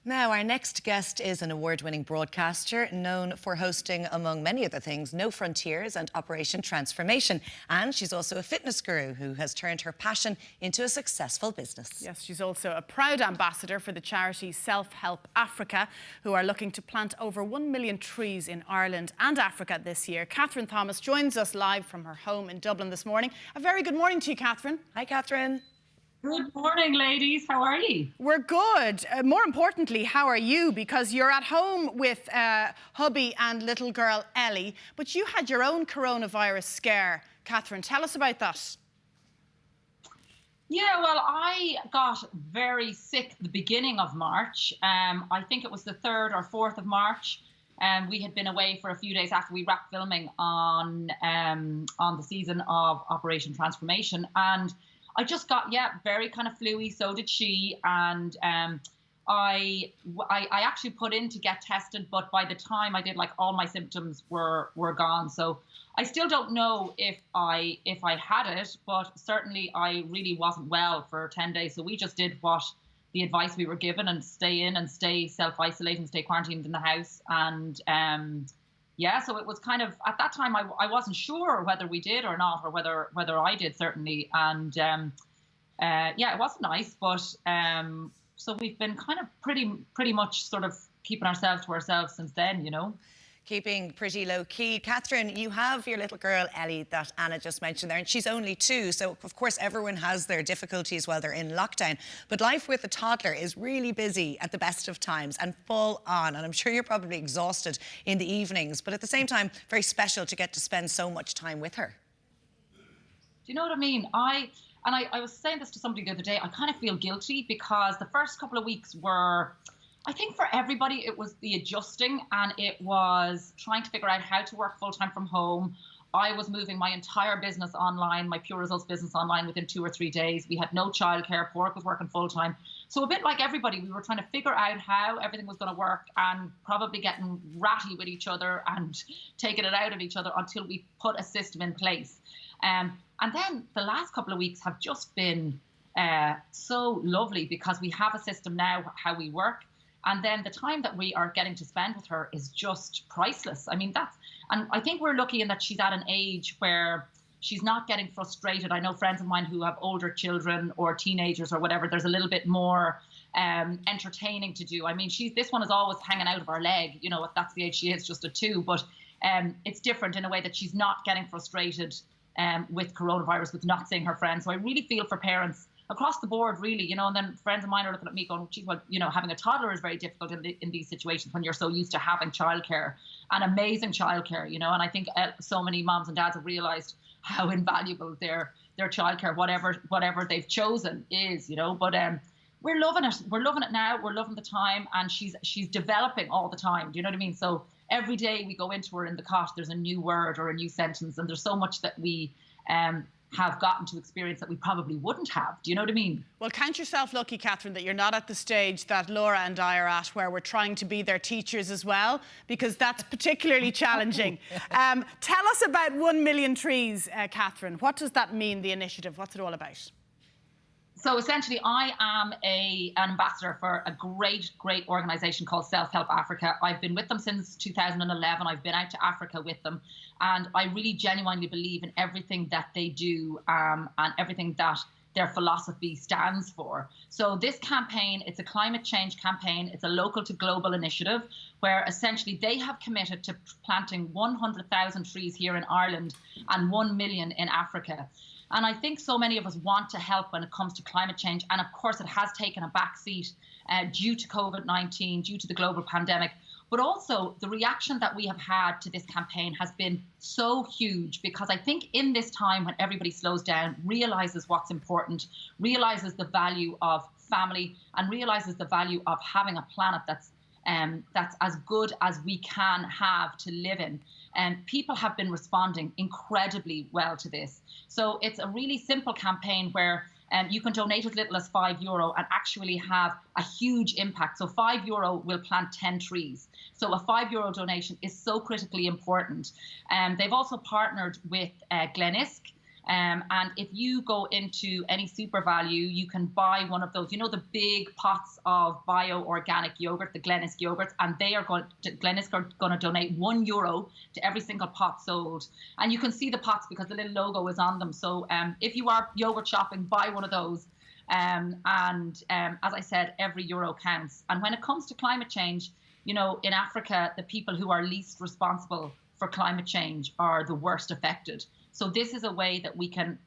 Now, our next guest is an award-winning broadcaster known for hosting, among many other things, No Frontiers and Operation Transformation. And she's also a fitness guru who has turned her passion into a successful business. Yes, she's also a proud ambassador for the charity Self-Help Africa, who are looking to plant over 1 million trees in Ireland and Africa this year. Kathryn Thomas joins us live from her home in Dublin this morning. A very good morning to you, Kathryn. Hi, Kathryn. Good morning, ladies. How are you? We're good. More importantly, how are you? Because you're at home with hubby and little girl Ellie, but you had your own coronavirus scare. Kathryn, tell us about that. Yeah, well, I got very sick at the beginning of March. I think it was the 3rd or 4th of March. We had been away for a few days after we wrapped filming on the season of Operation Transformation, and I just got, very kind of flu-y, so did she, and I actually put in to get tested, but by the time I did, all my symptoms were gone. So I still don't know if I had it, but certainly I really wasn't well for 10 days. So we just did what the advice we were given and stay in and stay self-isolated and stay quarantined in the house. And so it was kind of, at that time, I wasn't sure whether we did or not, or whether I did, certainly. And it wasn't nice, but so we've been kind of pretty much sort of keeping ourselves to ourselves since then, you know. Keeping pretty low key. Kathryn, you have your little girl Ellie that Anna just mentioned there, and she's only 2, so of course everyone has their difficulties while they're in lockdown, but life with a toddler is really busy at the best of times and full on, and I'm sure you're probably exhausted in the evenings, but at the same time very special to get to spend so much time with her. Do you know what I mean? I was saying this to somebody the other day. I kind of feel guilty because the first couple of weeks were, I think for everybody, it was the adjusting, and it was trying to figure out how to work full-time from home. I was moving my entire business online, my Pure Results business online, within 2 or 3 days. We had no childcare. Pork was working full-time. So a bit like everybody, we were trying to figure out how everything was going to work, and probably getting ratty with each other and taking it out of each other until we put a system in place. And then the last couple of weeks have just been so lovely because we have a system now, how we work. And then the time that we are getting to spend with her is just priceless. I mean, and I think we're lucky in that she's at an age where she's not getting frustrated. I know friends of mine who have older children or teenagers or whatever, there's a little bit more entertaining to do. I mean, this one is always hanging out of her leg, you know, if that's the age she is, just a 2, but it's different in a way that she's not getting frustrated with coronavirus, with not seeing her friends. So I really feel for parents across the board, really, you know, and then friends of mine are looking at me going, geez, well, you know, having a toddler is very difficult in these situations when you're so used to having childcare and amazing childcare, you know, and I think so many moms and dads have realised how invaluable their childcare, whatever they've chosen is, you know, but we're loving it. We're loving it now. We're loving the time, and she's developing all the time. Do you know what I mean? So every day we go into her in the cot, there's a new word or a new sentence, and there's so much that we have gotten to experience that we probably wouldn't have. Do you know what I mean? Well, count yourself lucky, Kathryn, that you're not at the stage that Laura and I are at, where we're trying to be their teachers as well, because that's particularly challenging. Tell us about 1 million trees, Kathryn. What does that mean, the initiative? What's it all about? So essentially, I am an ambassador for a great organisation called Self-Help Africa. I've been with them since 2011. I've been out to Africa with them. And I really genuinely believe in everything that they do and everything that their philosophy stands for. So this campaign, it's a climate change campaign. It's a local to global initiative where essentially they have committed to planting 100,000 trees here in Ireland and 1 million in Africa. And I think so many of us want to help when it comes to climate change. And of course, it has taken a backseat due to COVID-19, due to the global pandemic. But also the reaction that we have had to this campaign has been so huge, because I think in this time when everybody slows down, realizes what's important, realizes the value of family, and realizes the value of having a planet that's as good as we can have to live in. And people have been responding incredibly well to this. So it's a really simple campaign where you can donate as little as €5 and actually have a huge impact. So €5 will plant 10 trees. So a €5 donation is so critically important. They've also partnered with Glenisc, And if you go into any Super Value, you can buy one of those, you know, the big pots of bio-organic yogurt, the Glennisk yogurts, and Glennisk are going to donate €1 to every single pot sold. And you can see the pots because the little logo is on them. So if you are yogurt shopping, buy one of those. As I said, every euro counts. And when it comes to climate change, you know, in Africa, the people who are least responsible for climate change are the worst affected. So this is a way that we can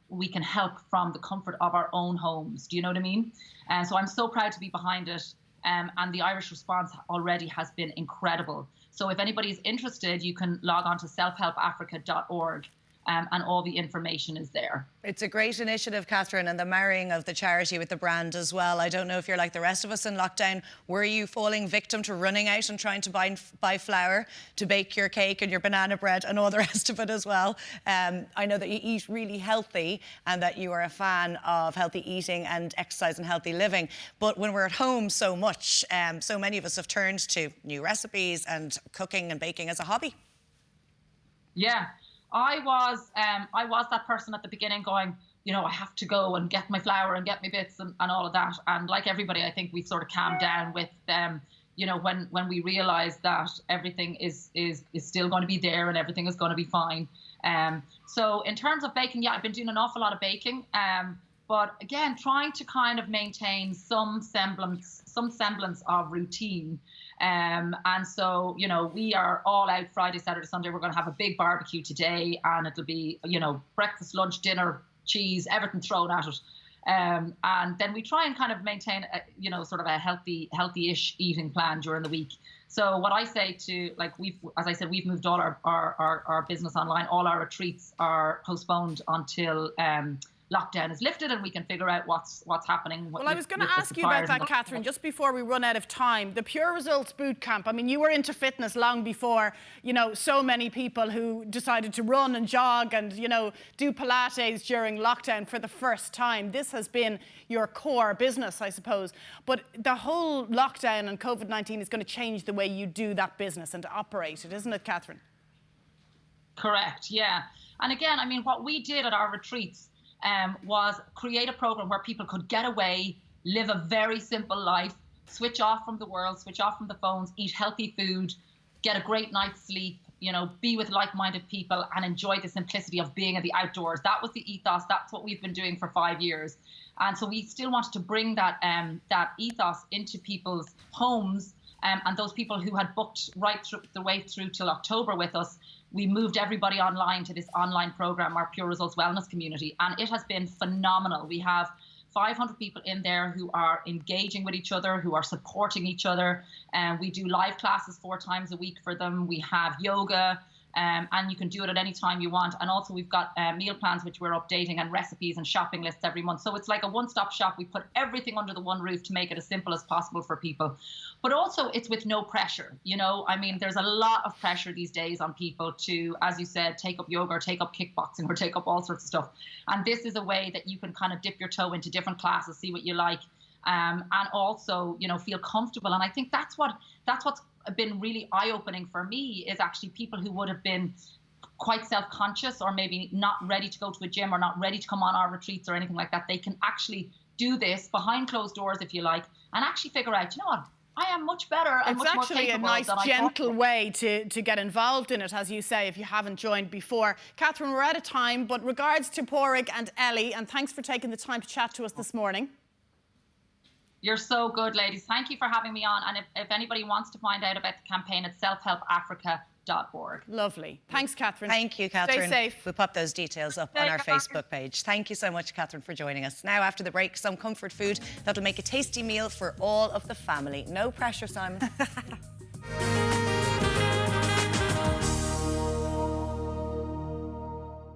help from the comfort of our own homes. Do you know what I mean? And so I'm so proud to be behind it. And the Irish response already has been incredible. So if anybody is interested, you can log on to selfhelpafrica.org. And all the information is there. It's a great initiative, Kathryn, and the marrying of the charity with the brand as well. I don't know if you're like the rest of us in lockdown. Were you falling victim to running out and trying to buy flour to bake your cake and your banana bread and all the rest of it as well? I know that you eat really healthy and that you are a fan of healthy eating and exercise and healthy living. But when we're at home so much, so many of us have turned to new recipes and cooking and baking as a hobby. Yeah. I was that person at the beginning going, you know, I have to go and get my flour and get my bits and all of that. And like everybody, I think we sort of calmed down with you know, when we realized that everything is still going to be there and everything is going to be fine. So in terms of baking, yeah, I've been doing an awful lot of baking. But again, trying to kind of maintain some semblance of routine. And so, you know, we are all out Friday, Saturday, Sunday. We're going to have a big barbecue today, and it'll be, you know, breakfast, lunch, dinner, cheese, everything thrown at it. And then we try and kind of maintain, you know, sort of a healthy-ish eating plan during the week. So what I say to, like, as I said, we've moved all our business online. All our retreats are postponed until lockdown is lifted and we can figure out what's happening. Well, I was going to ask you about that, Kathryn, just before we run out of time. The Pure Results Boot Camp, I mean, you were into fitness long before, you know, so many people who decided to run and jog and, you know, do Pilates during lockdown for the first time. This has been your core business, I suppose. But the whole lockdown and COVID-19 is going to change the way you do that business and operate it, isn't it, Kathryn? Correct, yeah. And again, I mean, what we did at our retreats was create a program where people could get away, live a very simple life, switch off from the world, switch off from the phones, eat healthy food, get a great night's sleep, you know, be with like-minded people and enjoy the simplicity of being in the outdoors. That was the ethos. That's what we've been doing for 5 years. And so we still wanted to bring that ethos into people's homes. And those people who had booked right through the way through till October with us, we moved everybody online to this online program, our Pure Results Wellness community, and it has been phenomenal. We have 500 people in there who are engaging with each other, who are supporting each other, and we do live classes 4 times a week for them. We have yoga, and you can do it at any time you want. And also we've got meal plans, which we're updating, and recipes and shopping lists every month. So it's like a one-stop shop. We put everything under the one roof to make it as simple as possible for people. But also it's with no pressure. You know, I mean, there's a lot of pressure these days on people to, as you said, take up yoga or take up kickboxing or take up all sorts of stuff. And this is a way that you can kind of dip your toe into different classes, see what you like, and also, you know, feel comfortable. And I think that's what's been really eye-opening for me, is actually people who would have been quite self-conscious or maybe not ready to go to a gym or not ready to come on our retreats or anything like that. They can actually do this behind closed doors, if you like, and actually figure out, you know what, I am much better and much more capable. It's actually a nice, gentle way to get involved in it, as you say, if you haven't joined before. Kathryn, we're out of time, but regards to Pádraig and Ellie, and thanks for taking the time to chat to us this morning. You're so good, ladies. Thank you for having me on. And if anybody wants to find out about the campaign, it's selfhelpafrica.org. Lovely. Thanks, Kathryn. Thank you, Kathryn. Stay safe. We'll pop those details up on our Facebook page. Thank you so much, Kathryn, for joining us. Now, after the break, some comfort food that'll make a tasty meal for all of the family. No pressure, Simon.